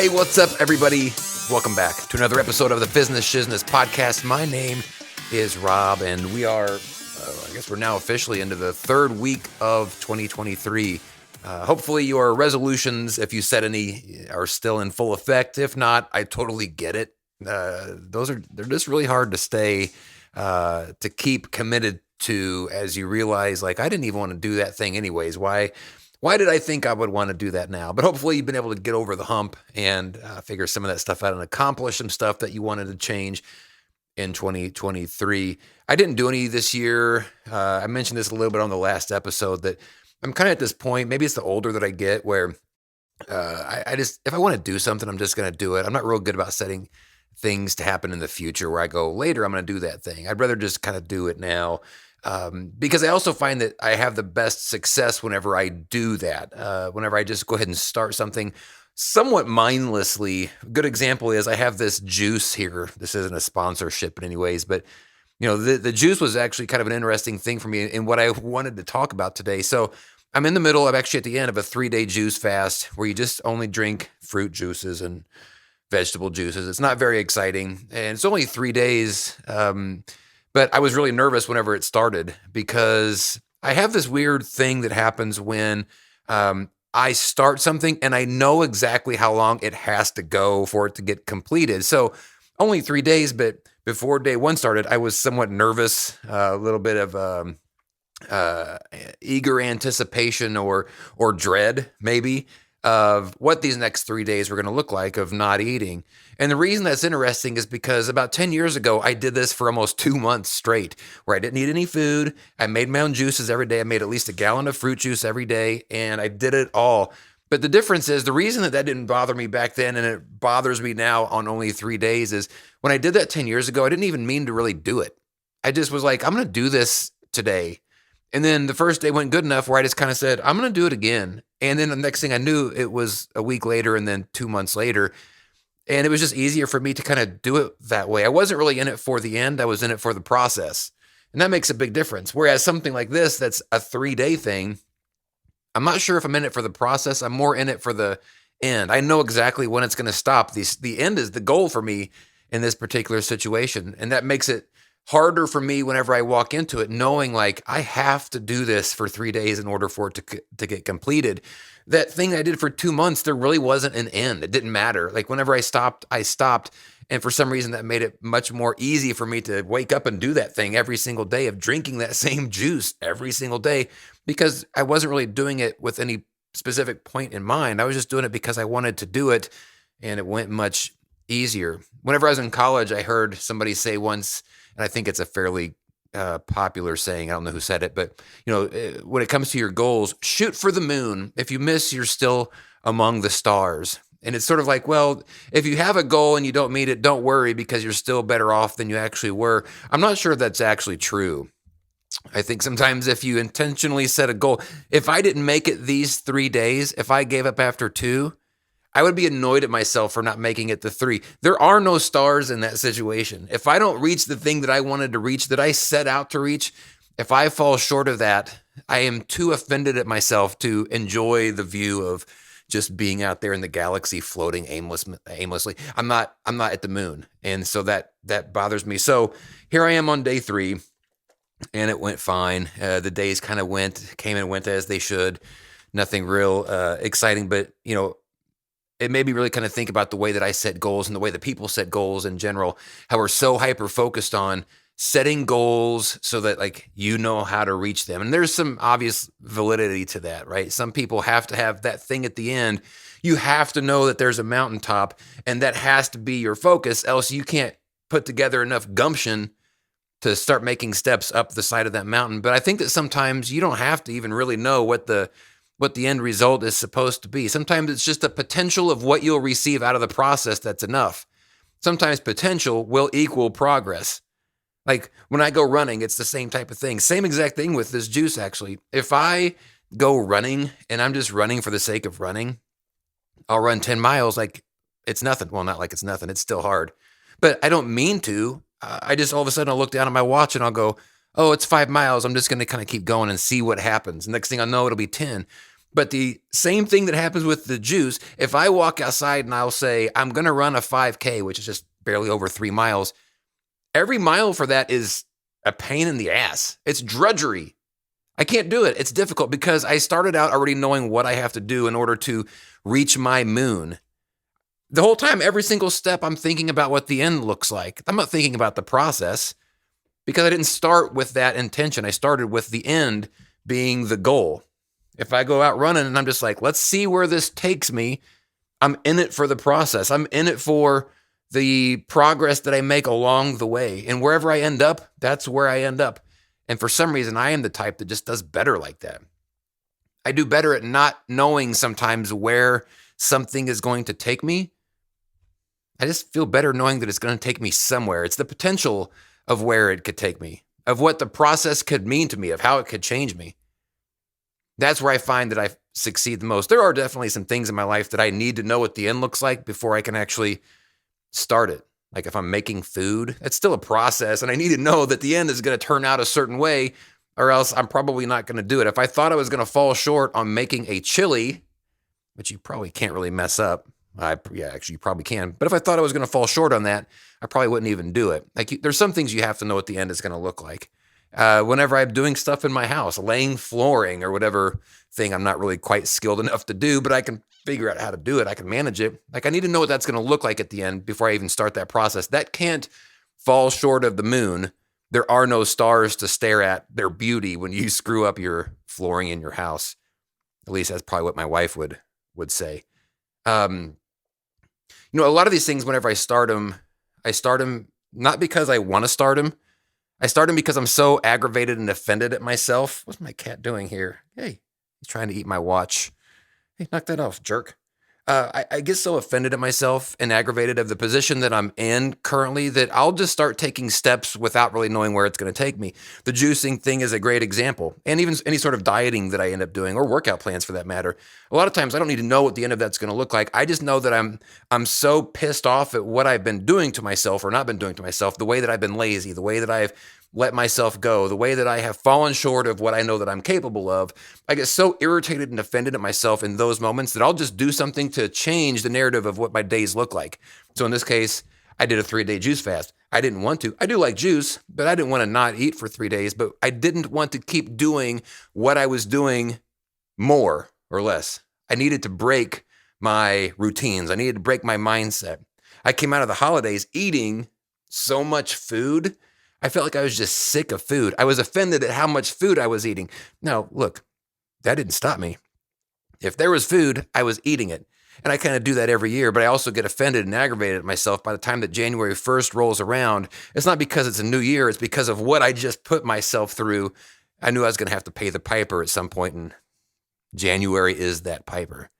Hey, what's up, everybody? Welcome back to another episode of the Fizzness Shizzness podcast. My name is Rob, and we are, I guess we're now officially into the third week of 2023. Hopefully your resolutions, if you set any, are still in full effect. If not, I totally get it. They're just really hard to stay, to keep committed to as you realize, like, I didn't even want to do that thing anyways. Why did I think I would want to do that now? But hopefully you've been able to get over the hump and figure some of that stuff out and accomplish some stuff that you wanted to change in 2023. I didn't do any this year. I mentioned this a little bit on the last episode that I'm kind of at this point, maybe it's the older that I get, where I just, if I want to do something, I'm just going to do it. I'm not real good about setting things to happen in the future where I go, later, I'm going to do that thing. I'd rather just kind of do it now. Because I also find that I have the best success whenever I do that. Whenever I just go ahead and start something somewhat mindlessly. A good example is I have this juice here. This isn't a sponsorship in any ways, but the juice was actually kind of an interesting thing for me in what I wanted to talk about today. So I'm in the middle, I'm actually at the end of a 3-day juice fast where you just only drink fruit juices and vegetable juices. It's not very exciting, and it's only 3 days. But I was really nervous whenever it started because I have this weird thing that happens when I start something and I know exactly how long it has to go for it to get completed. So only 3 days, but before day one started, I was somewhat nervous, a little bit of eager anticipation or dread, maybe, of what these next 3 days were going to look like of not eating. And the reason that's interesting is because about 10 years ago, I did this for almost 2 months straight, where I didn't eat any food. I made my own juices every day. I made at least a gallon of fruit juice every day, and I did it all. But the difference is, the reason that didn't bother me back then, and it bothers me now on only 3 days, is when I did that 10 years ago, I didn't even mean to really do it. I just was like, I'm going to do this today. And then the first day went good enough where I just kind of said, I'm going to do it again. And then the next thing I knew, it was a week later and then 2 months later. And it was just easier for me to kind of do it that way. I wasn't really in it for the end. I was in it for the process. And that makes a big difference. Whereas something like this, that's a 3-day thing, I'm not sure if I'm in it for the process. I'm more in it for the end. I know exactly when it's going to stop. The end is the goal for me in this particular situation. And that makes it harder for me whenever I walk into it, knowing like I have to do this for 3 days in order for it to get completed. That thing I did for 2 months, there really wasn't an end. It didn't matter. Like whenever I stopped. And for some reason that made it much more easy for me to wake up and do that thing every single day of drinking that same juice every single day, because I wasn't really doing it with any specific point in mind. I was just doing it because I wanted to do it, and it went much easier. Whenever I was in college, I heard somebody say once, and I think it's a fairly popular saying. I don't know who said it, but when it comes to your goals, shoot for the moon. If you miss, you're still among the stars. And it's sort of like, well, if you have a goal and you don't meet it, don't worry, because you're still better off than you actually were. I'm not sure that's actually true. I think sometimes if you intentionally set a goal, if I didn't make it these 3 days, if I gave up after 2, I would be annoyed at myself for not making it to 3. There are no stars in that situation. If I don't reach the thing that I wanted to reach, that I set out to reach, if I fall short of that, I am too offended at myself to enjoy the view of just being out there in the galaxy floating aimlessly. I'm not at the moon. And so that bothers me. So here I am on day 3, and it went fine. The days kind of came and went as they should. Nothing real exciting, but it made me really kind of think about the way that I set goals and the way that people set goals in general, how we're so hyper focused on setting goals so that how to reach them. And there's some obvious validity to that, right? Some people have to have that thing at the end. You have to know that there's a mountaintop, and that has to be your focus, else you can't put together enough gumption to start making steps up the side of that mountain. But I think that sometimes you don't have to even really know what the end result is supposed to be. Sometimes it's just a potential of what you'll receive out of the process that's enough. Sometimes potential will equal progress. Like when I go running, it's the same type of thing. Same exact thing with this juice, actually. If I go running and I'm just running for the sake of running, I'll run 10 miles like it's nothing. Well, not like it's nothing. It's still hard. But I don't mean to. I just all of a sudden I'll look down at my watch and I'll go, oh, it's 5 miles. I'm just going to kind of keep going and see what happens. Next thing I know, it'll be 10. But the same thing that happens with the juice, if I walk outside and I'll say, I'm going to run a 5K, which is just barely over 3 miles, every mile for that is a pain in the ass. It's drudgery. I can't do it. It's difficult because I started out already knowing what I have to do in order to reach my moon. The whole time, every single step, I'm thinking about what the end looks like. I'm not thinking about the process because I didn't start with that intention. I started with the end being the goal. If I go out running and I'm just like, let's see where this takes me, I'm in it for the process. I'm in it for the progress that I make along the way. And wherever I end up, that's where I end up. And for some reason, I am the type that just does better like that. I do better at not knowing sometimes where something is going to take me. I just feel better knowing that it's going to take me somewhere. It's the potential of where it could take me, of what the process could mean to me, of how it could change me. That's where I find that I succeed the most. There are definitely some things in my life that I need to know what the end looks like before I can actually start it. Like if I'm making food, it's still a process, and I need to know that the end is going to turn out a certain way, or else I'm probably not going to do it. If I thought I was going to fall short on making a chili, which you probably can't really mess up. Actually, you probably can. But if I thought I was going to fall short on that, I probably wouldn't even do it. Like, there's some things you have to know what the end is going to look like. Whenever I'm doing stuff in my house, laying flooring or whatever thing I'm not really quite skilled enough to do, but I can figure out how to do it. I can manage it. Like, I need to know what that's going to look like at the end before I even start that process. That can't fall short of the moon. There are no stars to stare at their beauty when you screw up your flooring in your house. At least that's probably what my wife would say. A lot of these things, whenever I start them not because I want to start them. I start them because I'm so aggravated and offended at myself. What's my cat doing here? Hey, he's trying to eat my watch. Hey, knock that off, jerk. I get so offended at myself and aggravated of the position that I'm in currently that I'll just start taking steps without really knowing where it's going to take me. The juicing thing is a great example. And even any sort of dieting that I end up doing, or workout plans for that matter. A lot of times I don't need to know what the end of that's going to look like. I just know that I'm so pissed off at what I've been doing to myself or not been doing to myself, the way that I've been lazy, the way that I've let myself go, the way that I have fallen short of what I know that I'm capable of. I get so irritated and offended at myself in those moments that I'll just do something to change the narrative of what my days look like. So in this case, I did a 3-day juice fast. I didn't want to. I do like juice, but I didn't want to not eat for 3 days, but I didn't want to keep doing what I was doing more or less. I needed to break my routines. I needed to break my mindset. I came out of the holidays eating so much food. I felt like I was just sick of food. I was offended at how much food I was eating. Now, look, that didn't stop me. If there was food, I was eating it. And I kind of do that every year, but I also get offended and aggravated at myself by the time that January 1st rolls around. It's not because it's a new year. It's because of what I just put myself through. I knew I was going to have to pay the piper at some point, and January is that piper.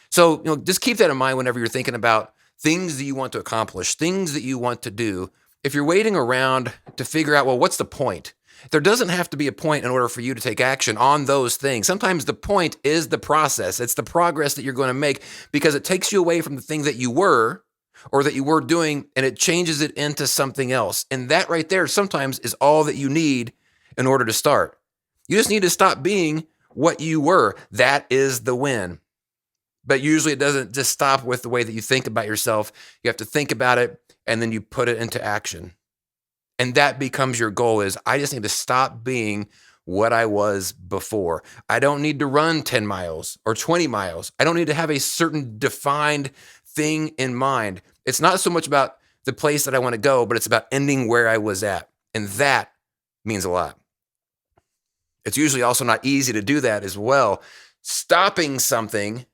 So, just keep that in mind whenever you're thinking about things that you want to accomplish, things that you want to do. If you're waiting around to figure out, well, what's the point? There doesn't have to be a point in order for you to take action on those things. Sometimes the point is the process. It's the progress that you're going to make because it takes you away from the thing that you were or that you were doing, and it changes it into something else. And that right there sometimes is all that you need in order to start. You just need to stop being what you were. That is the win. But usually it doesn't just stop with the way that you think about yourself. You have to think about it, and then you put it into action. And that becomes your goal is I just need to stop being what I was before. I don't need to run 10 miles or 20 miles. I don't need to have a certain defined thing in mind. It's not so much about the place that I want to go, but it's about ending where I was at. And that means a lot. It's usually also not easy to do that as well. Stopping something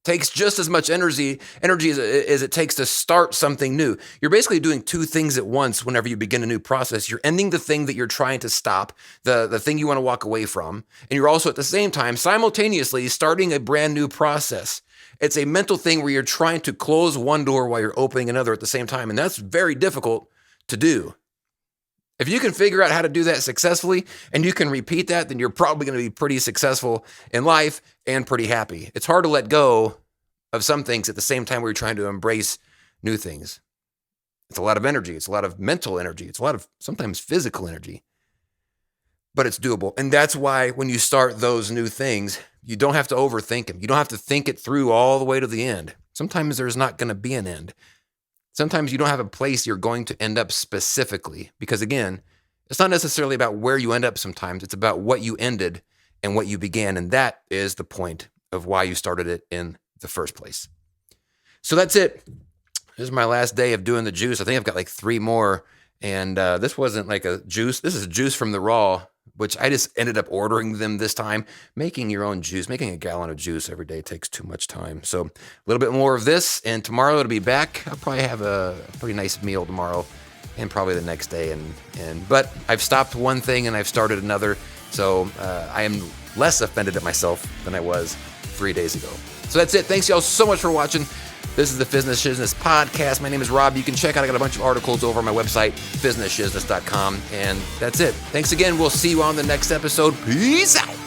takes just as much energy as it takes to start something new. You're basically doing two things at once whenever you begin a new process. You're ending the thing that you're trying to stop, the thing you want to walk away from, and you're also at the same time simultaneously starting a brand new process. It's a mental thing where you're trying to close one door while you're opening another at the same time, and that's very difficult to do. If you can figure out how to do that successfully and you can repeat that, then you're probably going to be pretty successful in life and pretty happy. It's hard to let go of some things at the same time where you're trying to embrace new things. It's a lot of energy. It's a lot of mental energy. It's a lot of sometimes physical energy, but it's doable. And that's why when you start those new things, You don't have to overthink them. You don't have to think it through all the way to the end. Sometimes there's not going to be an end. Sometimes you don't have a place you're going to end up specifically, because again, it's not necessarily about where you end up sometimes. It's about what you ended and what you began. And that is the point of why you started it in the first place. So that's it. This is my last day of doing the juice. I think I've got like 3 more. And this wasn't like a juice. This is juice from the raw, which I just ended up ordering them this time. Making your own juice, making a gallon of juice every day takes too much time. So a little bit more of this, and tomorrow it'll be back. I'll probably have a pretty nice meal tomorrow, and probably the next day. But I've stopped one thing and I've started another. So I am less offended at myself than I was 3 days ago. So that's it. Thanks y'all so much for watching. This is the Fizzness Shizzness podcast. My name is Rob. You can check out, I got a bunch of articles over on my website, FizznessShizzness.com. And that's it. Thanks again. We'll see you on the next episode. Peace out.